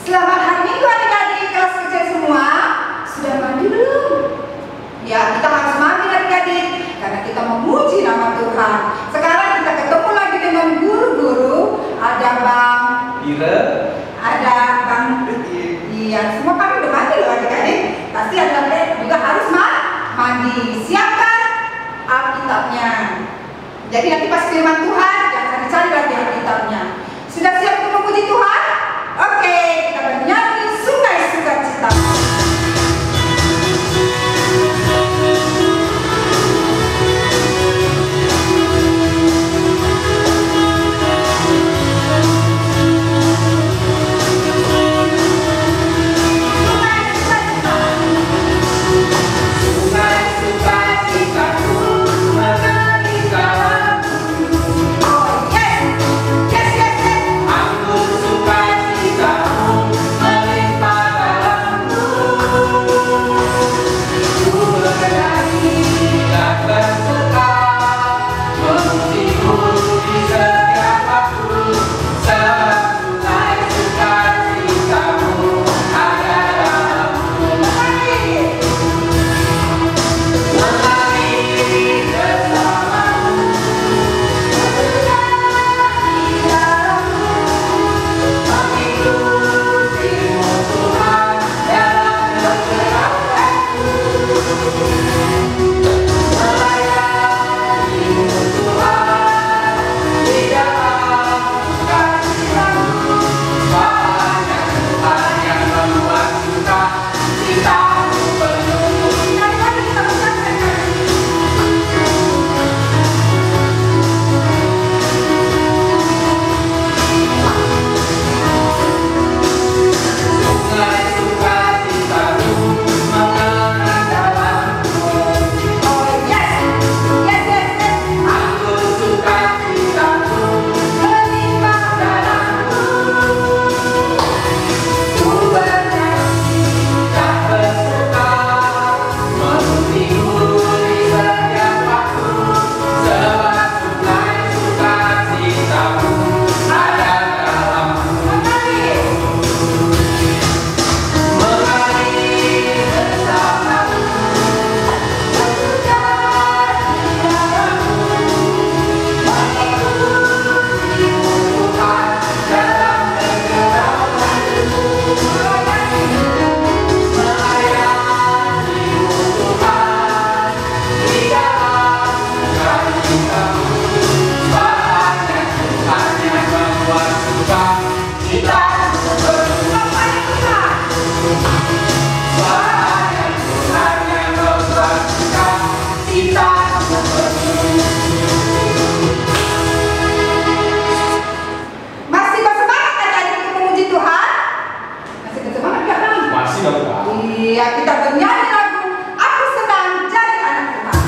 Selamat hari Minggu adik-adik kelas kecil semua. Sudah mandi belum? Ya, kita harus mandi adik-adik karena kita memuji nama Tuhan. Sekarang kita ketemu lagi dengan guru-guru. Ada Bang Ira, ada Bang Iya, semua kami udah mandi loh adik-adik. Pasti adik-adik juga harus mandi. Siapkan Alkitabnya. Jadi nanti pas firman Tuhan jangan dicari lagi Alkitabnya. Sudah siap untuk memuji Tuhan? Oke, kita bernyanyi Sungai Sukacita. Iya, kita bernyanyi lagu Aku Senang Jadi Anak Tuhan.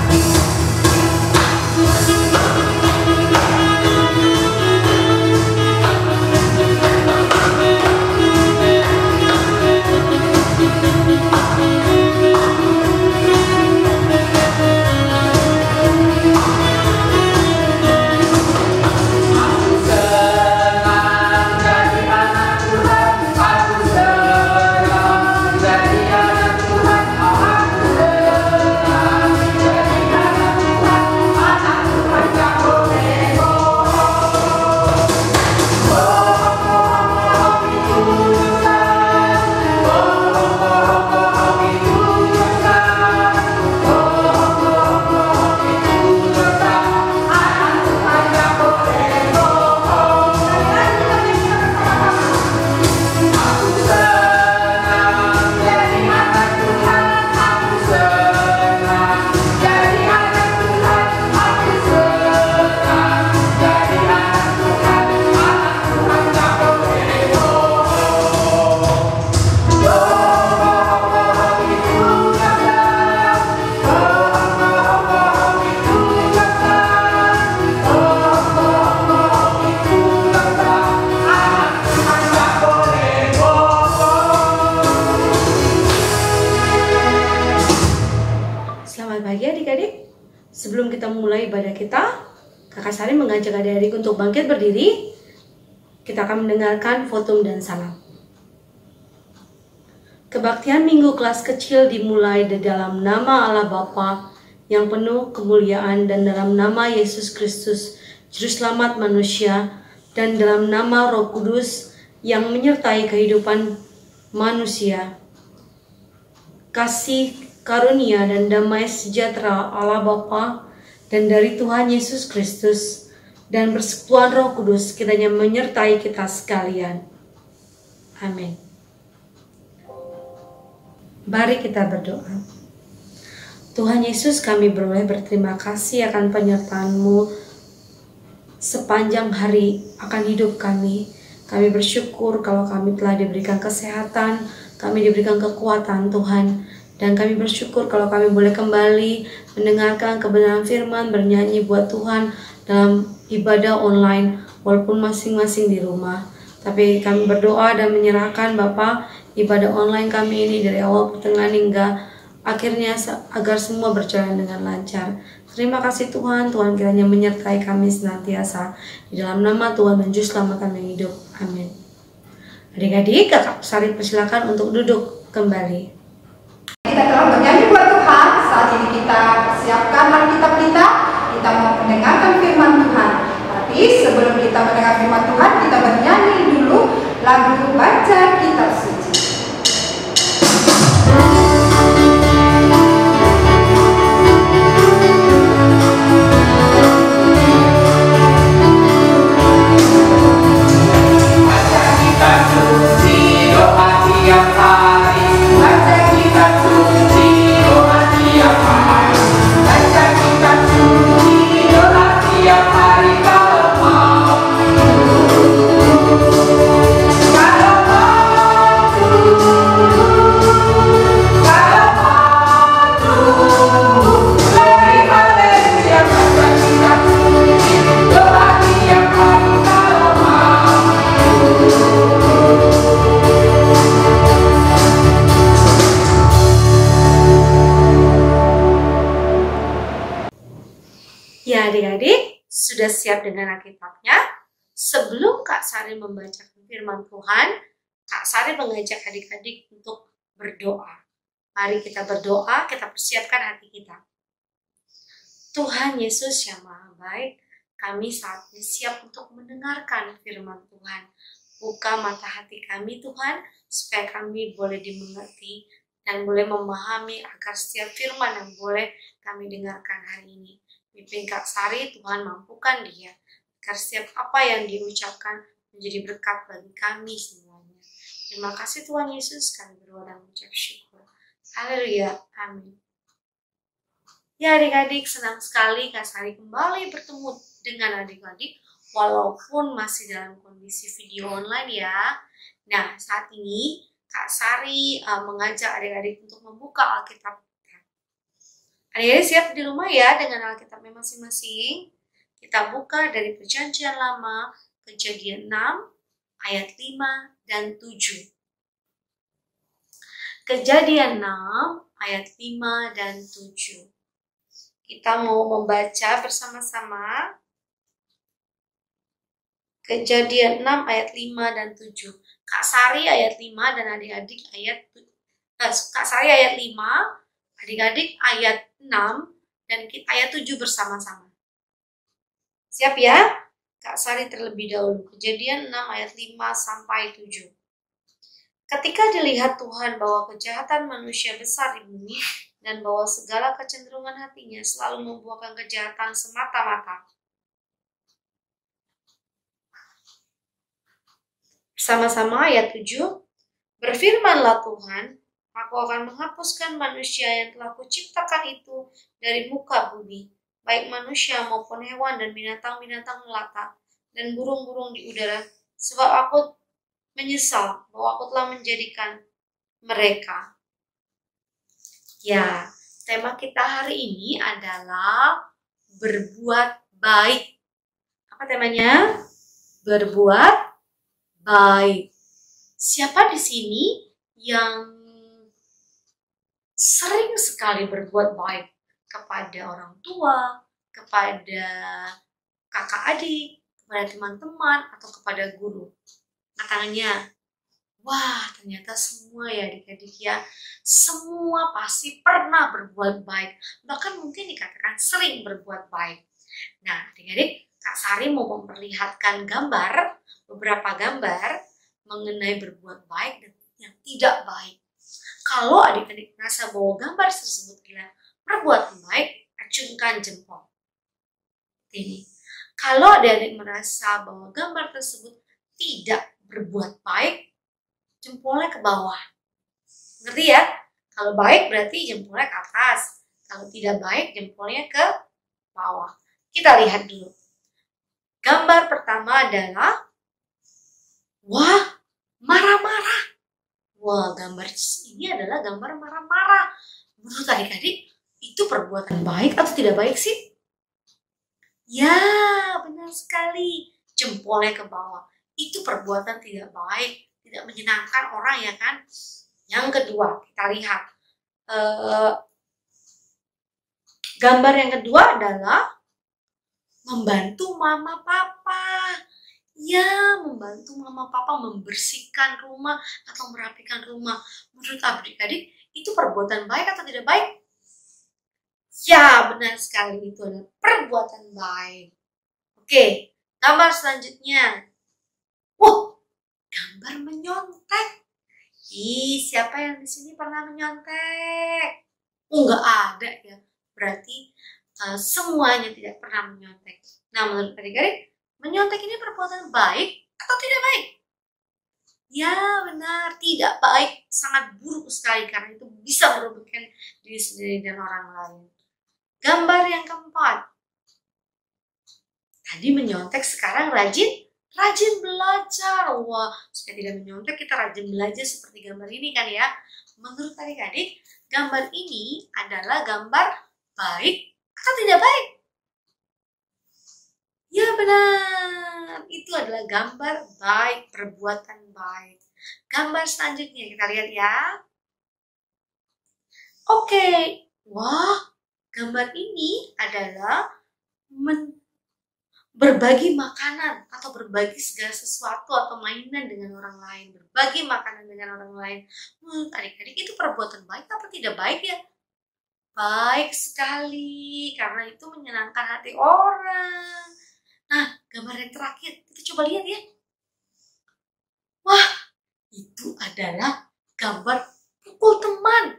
Sebelum kita mulai ibadah kita, Kakak Sari mengajak adik-adik untuk bangkit berdiri. Kita akan mendengarkan fotum dan salam. Kebaktian Minggu kelas kecil dimulai di dalam nama Allah Bapa yang penuh kemuliaan dan dalam nama Yesus Kristus, Juru Selamat manusia, dan dalam nama Roh Kudus yang menyertai kehidupan manusia. Kasih, karunia, dan damai sejahtera Allah Bapa dan dari Tuhan Yesus Kristus dan persekutuan Roh Kudus kiranya menyertai kita sekalian. Amin. Mari kita berdoa. Tuhan Yesus, kami beroleh berterima kasih akan penyertaan-Mu sepanjang hari akan hidup kami. Kami bersyukur kalau kami telah diberikan kesehatan, kami diberikan kekuatan Tuhan. Dan kami bersyukur kalau kami boleh kembali mendengarkan kebenaran firman, bernyanyi buat Tuhan dalam ibadah online walaupun masing-masing di rumah. Tapi kami berdoa dan menyerahkan Bapa ibadah online kami ini dari awal pertengahan hingga akhirnya agar semua berjalan dengan lancar. Terima kasih Tuhan, Tuhan kiranya menyertai kami senantiasa. Di dalam nama Tuhan dan Juru Selamat kami yang hidup. Amin. Adik-adik, Kakak Sari persilakan untuk duduk kembali. Kita telah bernyanyi buat Tuhan. Saat ini kita persiapkan Alkitab kita. Kita mau mendengarkan firman Tuhan. Tapi sebelum kita mendengar firman Tuhan, kita bernyanyi dulu lagu Baca Kitab Suci. Ya adik-adik, sudah siap dengan Alkitabnya? Sebelum Kak Sari membacakan firman Tuhan, Kak Sari mengajak adik-adik untuk berdoa. Mari kita berdoa, kita persiapkan hati kita. Tuhan Yesus yang Maha Baik, kami saat ini siap untuk mendengarkan firman Tuhan. Buka mata hati kami Tuhan, supaya kami boleh dimengerti dan boleh memahami agar setiap firman yang boleh kami dengarkan hari ini. Pimpin Kak Sari, Tuhan mampukan dia, agar setiap apa yang diucapkan menjadi berkat bagi kami semuanya. Terima kasih Tuhan Yesus, kami berdoa dan mengucap syukur. Haleluya, amin. Ya adik-adik, senang sekali Kak Sari kembali bertemu dengan adik-adik, walaupun masih dalam kondisi video online ya. Nah, saat ini Kak Sari mengajak adik-adik untuk membuka Alkitab. Adik-adik siap di rumah ya dengan Alkitabnya masing-masing. Kita buka dari Perjanjian Lama, Kejadian 6, ayat 5 dan 7. Kejadian 6, ayat 5 dan 7. Kita mau membaca bersama-sama. Kejadian 6, ayat 5 dan 7. Kak Sari ayat 5 dan adik-adik Kak Sari ayat 5, adik-adik ayat 6 dan ayat 7 bersama-sama. Siap ya? Kak Sari terlebih dahulu. Kejadian 6 ayat 5 sampai 7. Ketika dilihat Tuhan bahwa kejahatan manusia besar di bumi dan bahwa segala kecenderungan hatinya selalu membuahkan kejahatan semata-mata. Sama-sama ayat 7. Berfirmanlah Tuhan, Aku akan menghapuskan manusia yang telah kuciptakan itu dari muka bumi, baik manusia maupun hewan dan binatang-binatang melata dan burung-burung di udara, sebab aku menyesal bahwa aku telah menjadikan mereka. Ya, tema kita hari ini adalah berbuat baik. Apa temanya? Berbuat baik. Siapa di sini yang sering sekali berbuat baik kepada orang tua, kepada kakak adik, kepada teman-teman, atau kepada guru? Tangannya. Wah, ternyata semua ya adik-adik ya, semua pasti pernah berbuat baik, bahkan mungkin dikatakan sering berbuat baik. Nah, adik-adik, Kak Sari mau memperlihatkan beberapa gambar mengenai berbuat baik dan yang tidak baik. Kalau adik-adik merasa bahwa gambar tersebut adalah berbuat baik, acungkan jempol. Ini. Kalau adik-adik merasa bahwa gambar tersebut tidak berbuat baik, jempolnya ke bawah. Ngerti ya? Kalau baik berarti jempolnya ke atas. Kalau tidak baik jempolnya ke bawah. Kita lihat dulu. Gambar pertama adalah wah, marah-marah. Wah, gambar ini adalah gambar marah-marah. Menurut adik-adik, itu perbuatan baik atau tidak baik sih? Ya, benar sekali. Jempolnya ke bawah. Itu perbuatan tidak baik. Tidak menyenangkan orang ya kan. Yang kedua, kita lihat gambar yang kedua adalah membantu mama papa. Ya, membantu mama papa membersihkan rumah atau merapikan rumah. Menurut adik-adik, itu perbuatan baik atau tidak baik? Ya, benar sekali, itu adalah perbuatan baik. Oke, gambar selanjutnya. Wah, gambar menyontek. Ih, siapa yang di sini pernah menyontek? Oh, nggak ada ya. Berarti semuanya tidak pernah menyontek. Nah, menurut adik-adik, menyontek ini perbuatan baik atau tidak baik? Ya, benar, tidak baik. Sangat buruk sekali karena itu bisa merugikan diri sendiri dan orang lain. Gambar yang keempat. Tadi menyontek, sekarang rajin belajar. Wah, supaya tidak menyontek kita rajin belajar seperti gambar ini kan ya. Menurut adik-adik, gambar ini adalah gambar baik atau tidak baik? Ya benar, itu adalah gambar baik, perbuatan baik. Gambar selanjutnya kita lihat ya. Oke, wah, gambar ini adalah berbagi makanan atau berbagi segala sesuatu atau mainan dengan orang lain. Berbagi makanan dengan orang lain. Menurut adik-adik itu perbuatan baik atau tidak baik ya? Baik sekali, karena itu menyenangkan hati orang. Nah, gambar yang terakhir, kita coba lihat ya. Wah, itu adalah gambar pukul teman.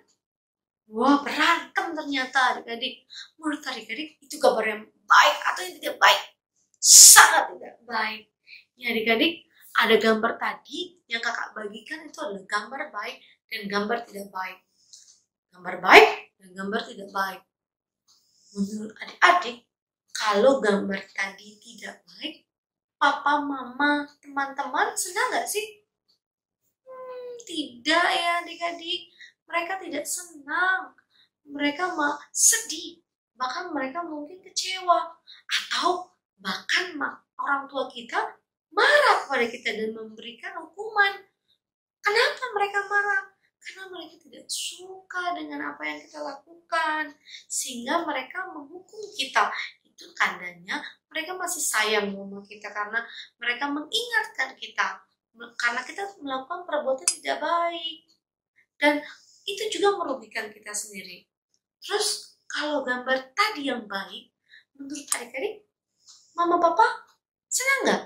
Wah, berantem ternyata adik-adik. Menurut adik-adik, itu gambar yang baik atau yang tidak baik? Sangat tidak baik. Ya adik-adik, ada gambar tadi yang kakak bagikan itu adalah gambar baik dan gambar tidak baik. Gambar baik dan gambar tidak baik. Menurut adik-adik, kalau gambar tadi tidak baik, papa, mama, teman-teman senang nggak sih? Tidak ya adik-adik. Mereka tidak senang. Mereka sedih. Bahkan mereka mungkin kecewa. Atau bahkan orang tua kita marah kepada kita dan memberikan hukuman. Kenapa mereka marah? Karena mereka tidak suka dengan apa yang kita lakukan, sehingga mereka menghukum kita. Itu tandanya mereka masih sayang sama kita karena mereka mengingatkan kita karena kita melakukan perbuatan tidak baik, dan itu juga merugikan kita sendiri. Terus kalau gambar tadi yang baik, menurut adik-adik, mama papa senang nggak?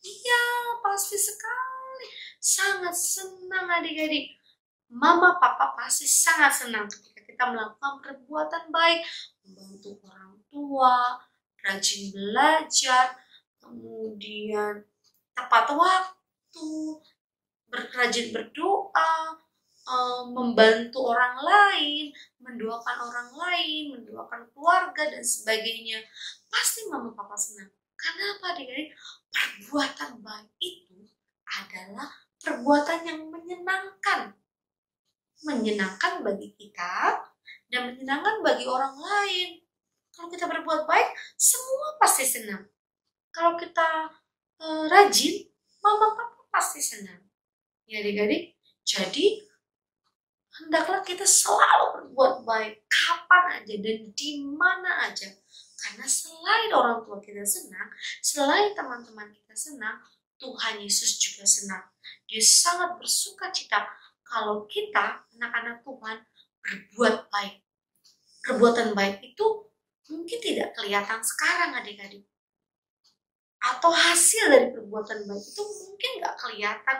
Iya, pasti sekali. Sangat senang adik-adik. Mama papa pasti sangat senang ketika kita melakukan perbuatan baik, membantu orang tua, rajin belajar, kemudian tepat waktu, rajin berdoa, membantu orang lain, mendoakan orang lain, mendoakan keluarga dan sebagainya. Pasti mama papa senang. Karena apa adik-adik? Perbuatan baik itu adalah perbuatan yang menyenangkan. Menyenangkan bagi kita dan menyenangkan bagi orang lain. Kalau kita berbuat baik, semua pasti senang. Kalau kita rajin, mama papa pasti senang. Ya adik-adik, jadi hendaklah kita selalu berbuat baik kapan aja dan di mana aja. Karena selain orang tua kita senang, selain teman-teman kita senang, Tuhan Yesus juga senang. Di dia sangat bersuka cita kalau kita, anak-anak Tuhan, berbuat baik. Perbuatan baik itu mungkin tidak kelihatan sekarang adik-adik. Atau hasil dari perbuatan baik itu mungkin nggak kelihatan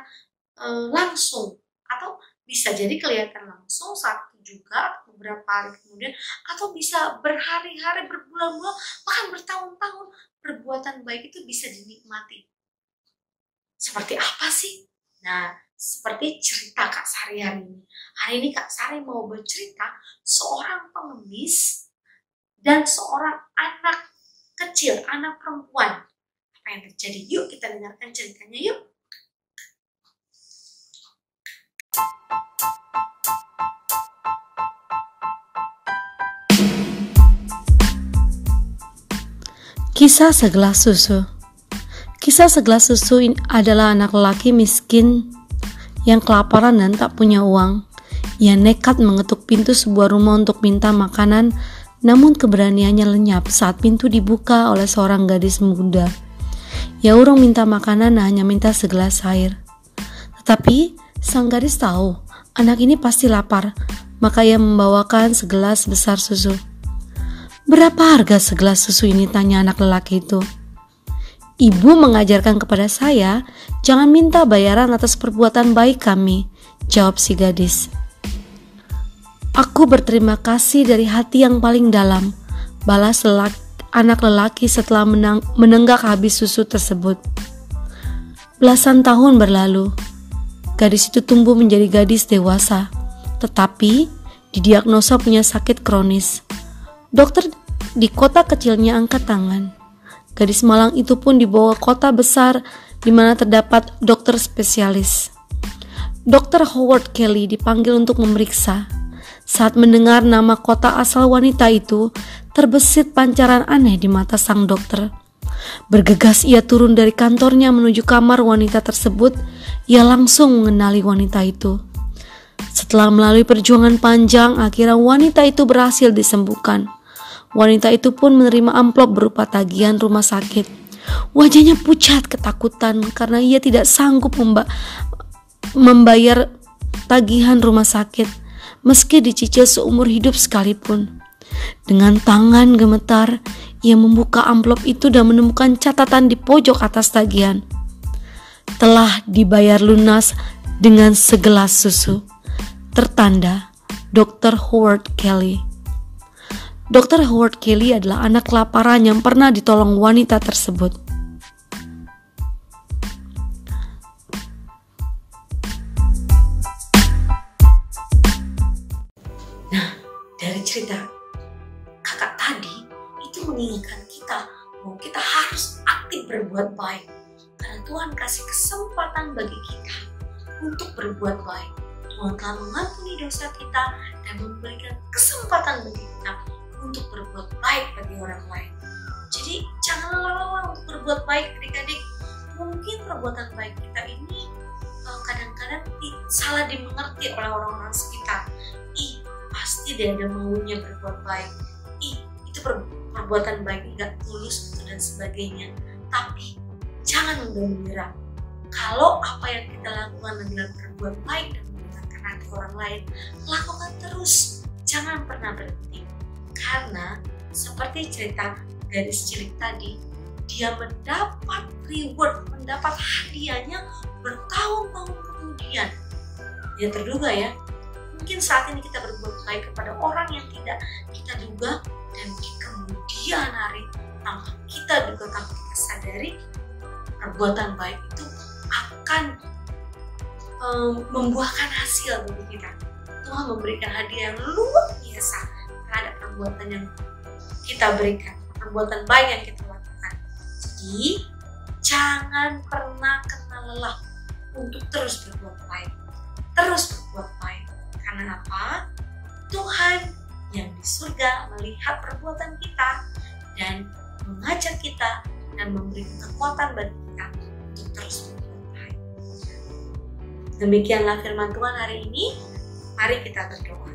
langsung. Atau bisa jadi kelihatan langsung saat itu juga, beberapa hari kemudian. Atau bisa berhari-hari, berbulan-bulan, bahkan bertahun-tahun perbuatan baik itu bisa dinikmati. Seperti apa sih? Nah, seperti cerita Kak Sari hari ini. Hari ini Kak Sari mau bercerita seorang pengemis dan seorang anak kecil, anak perempuan. Apa yang terjadi? Yuk kita dengarkan ceritanya yuk. Kisah segelas susu. Kisah segelas susu ini adalah anak lelaki miskin yang kelaparan dan tak punya uang. Ia nekat mengetuk pintu sebuah rumah untuk minta makanan, namun keberaniannya lenyap saat pintu dibuka oleh seorang gadis muda. Ia urung minta makanan, hanya minta segelas air. Tetapi sang gadis tahu anak ini pasti lapar, maka ia membawakan segelas besar susu. "Berapa harga segelas susu ini?" tanya anak lelaki itu. "Ibu mengajarkan kepada saya, jangan minta bayaran atas perbuatan baik kami," jawab si gadis. "Aku berterima kasih dari hati yang paling dalam," balas anak lelaki setelah menenggak habis susu tersebut. Belasan tahun berlalu. Gadis itu tumbuh menjadi gadis dewasa, tetapi didiagnosa punya sakit kronis. Dokter di kota kecilnya angkat tangan. Gadis malang itu pun dibawa ke kota besar di mana terdapat dokter spesialis. Dr. Howard Kelly dipanggil untuk memeriksa. Saat mendengar nama kota asal wanita itu, terbesit pancaran aneh di mata sang dokter. Bergegas ia turun dari kantornya menuju kamar wanita tersebut. Ia langsung mengenali wanita itu. Setelah melalui perjuangan panjang, akhirnya wanita itu berhasil disembuhkan. Wanita itu pun menerima amplop berupa tagihan rumah sakit. Wajahnya pucat ketakutan karena ia tidak sanggup membayar tagihan rumah sakit, meski dicicil seumur hidup sekalipun. Dengan tangan gemetar, ia membuka amplop itu dan menemukan catatan di pojok atas tagihan. Telah dibayar lunas dengan segelas susu. Tertanda Dr. Howard Kelly. Dr. Howard Kelly adalah anak kelaparan yang pernah ditolong wanita tersebut. Nah, dari cerita kakak tadi itu mengingatkan kita bahwa kita harus aktif berbuat baik. Karena Tuhan kasih kesempatan bagi kita untuk berbuat baik. Tuhan telah mengampuni dosa kita dan memberikan kesempatan bagi kita untuk berbuat baik bagi orang lain. Jadi jangan lelah untuk berbuat baik adik-adik. Mungkin perbuatan baik kita ini kadang-kadang salah dimengerti oleh orang-orang sekitar. Pasti dia ada maunya berbuat baik. Itu perbuatan baik nggak tulus dan sebagainya. Tapi jangan mudah menyerah. Kalau apa yang kita lakukan adalah berbuat baik dan menyenangkan hati orang lain, lakukan terus. Jangan pernah berhenti. Karena seperti cerita gadis cilik tadi, dia mendapat reward, mendapat hadiahnya bertahun-tahun kemudian. Ya terduga ya, mungkin saat ini kita berbuat baik kepada orang yang tidak kita duga, dan di kemudian hari tanpa kita duga, tanpa kita sadari, perbuatan baik itu akan membuahkan hasil bagi kita. Tuhan memberikan hadiah yang luar biasa terhadap perbuatan yang kita berikan, perbuatan baik yang kita lakukan. Jadi jangan pernah kenal lelah untuk terus berbuat baik, terus berbuat baik. Karena apa? Tuhan yang di surga melihat perbuatan kita dan mengajak kita dan memberikan kekuatan bagi kita untuk terus berbuat baik. Demikianlah firman Tuhan hari ini. Mari kita berdoa.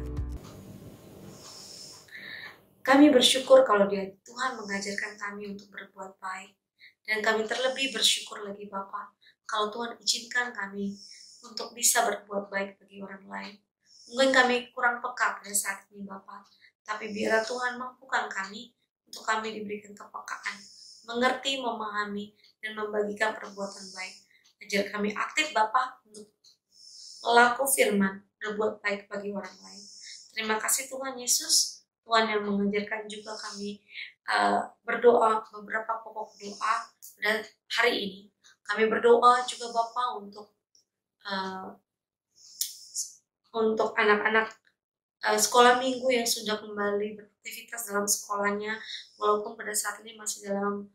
Kami bersyukur kalau Tuhan mengajarkan kami untuk berbuat baik. Dan kami terlebih bersyukur lagi Bapa, kalau Tuhan izinkan kami untuk bisa berbuat baik bagi orang lain. Mungkin kami kurang peka pada saat ini Bapak, tapi biarlah Tuhan mampukan kami untuk kami diberikan kepekaan, mengerti, memahami, dan membagikan perbuatan baik. Ajar kami aktif Bapak untuk melaku firman, berbuat baik bagi orang lain. Terima kasih Tuhan Yesus, Tuhan yang mengajarkan juga kami berdoa, beberapa pokok doa dan hari ini. Kami berdoa juga Bapak untuk anak-anak sekolah minggu yang sudah kembali beraktivitas dalam sekolahnya, walaupun pada saat ini masih dalam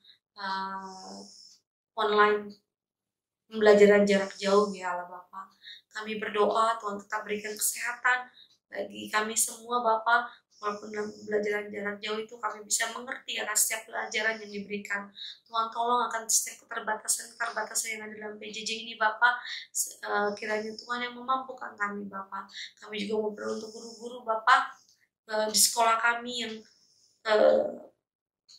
online pembelajaran jarak jauh ya Allah Bapak. Kami berdoa Tuhan tetap berikan kesehatan bagi kami semua Bapak, walaupun dalam pembelajaran jarak jauh itu kami bisa mengerti akan setiap pelajaran yang diberikan. Tuhan tolong akan setiap keterbatasan yang ada dalam PJJ ini Bapak, kiranya Tuhan yang memampukan kami Bapak. Kami juga mau berdoa untuk guru-guru Bapak di sekolah kami yang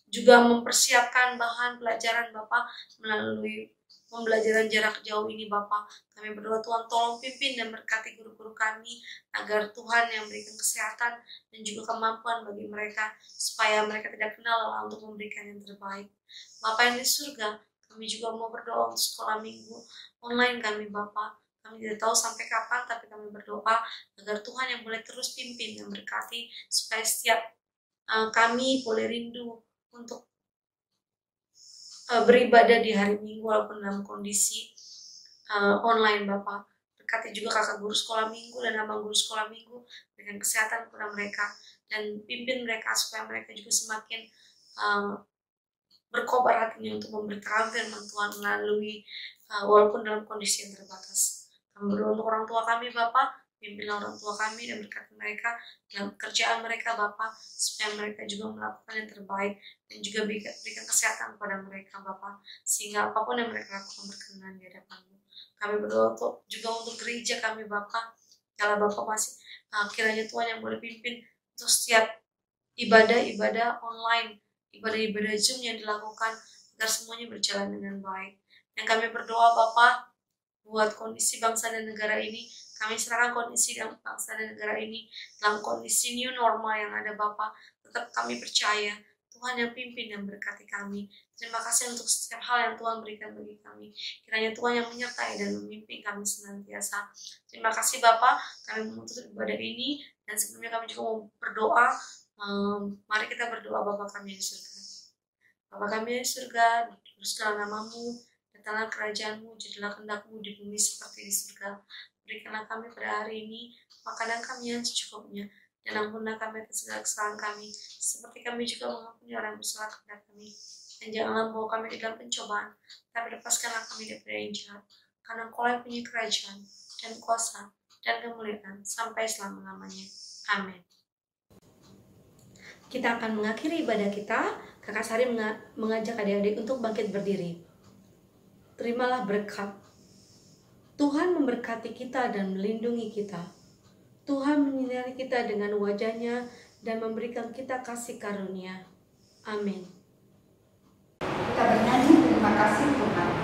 juga mempersiapkan bahan pelajaran Bapak melalui pembelajaran jarak jauh ini Bapak. Kami berdoa Tuhan tolong pimpin dan berkati guru-guru kami agar Tuhan yang berikan kesehatan dan juga kemampuan bagi mereka supaya mereka tidak kenal lelah untuk memberikan yang terbaik. Bapak yang di surga, kami juga mau berdoa untuk sekolah minggu online kami Bapak. Kami tidak tahu sampai kapan, tapi kami berdoa agar Tuhan yang boleh terus pimpin dan berkati supaya setiap kami boleh rindu untuk beribadah di hari Minggu walaupun dalam kondisi online Bapak. Berkati juga kakak guru sekolah minggu dan abang guru sekolah minggu dengan kesehatan kepada mereka dan pimpin mereka supaya mereka juga semakin berkobar hatinya untuk memberitakan firman Tuhan melalui walaupun dalam kondisi yang terbatas. Kami berdoa untuk orang tua kami Bapak, pimpinlah orang tua kami dan berkati mereka dalam pekerjaan mereka Bapak, supaya mereka juga melakukan yang terbaik dan juga berikan kesehatan kepada mereka Bapak, sehingga apapun yang mereka lakukan berkenan di hadapan-Mu. Kami berdoa juga untuk gereja kami Bapak, kalau Bapak masih kiranya Tuhan yang boleh pimpin untuk setiap ibadah-ibadah online, ibadah-ibadah Zoom yang dilakukan agar semuanya berjalan dengan baik. Dan kami berdoa Bapak buat kondisi bangsa dan negara ini. Kami serahkan kondisi bangsa dan negara ini dalam kondisi new normal yang ada Bapak. Tetap kami percaya Tuhan yang pimpin dan berkati kami. Terima kasih untuk setiap hal yang Tuhan berikan bagi kami. Kiranya Tuhan yang menyertai dan memimpin kami senantiasa. Terima kasih Bapak, kami menutup ibadah ini. Dan sebelumnya kami juga mau berdoa. Mari kita berdoa Bapa kami di surga. Bapa kami di surga, dikuduskanlah nama-Mu, datanglah kerajaan-Mu, jadilah kehendak-Mu di bumi seperti di surga. Berikanlah kami pada hari ini makanan kami yang secukupnya, dan ampunilah kami atas segala kesalahan kami, seperti kami juga mengampuni orang yang bersalah kepada kami. Dan janganlah membawa kami ke dalam pencobaan, tapi lepaskanlah kami daripada yang jahat. Karena Engkau yang punya kerajaan, dan kuasa, dan kemuliaan, sampai selama-lamanya. Amin. Kita akan mengakhiri ibadah kita. Kakak Sari mengajak adik-adik untuk bangkit berdiri. Terimalah berkat. Tuhan memberkati kita dan melindungi kita. Tuhan menyinari kita dengan wajah-Nya dan memberikan kita kasih karunia. Amin. Kita bernyanyi terima kasih Tuhan.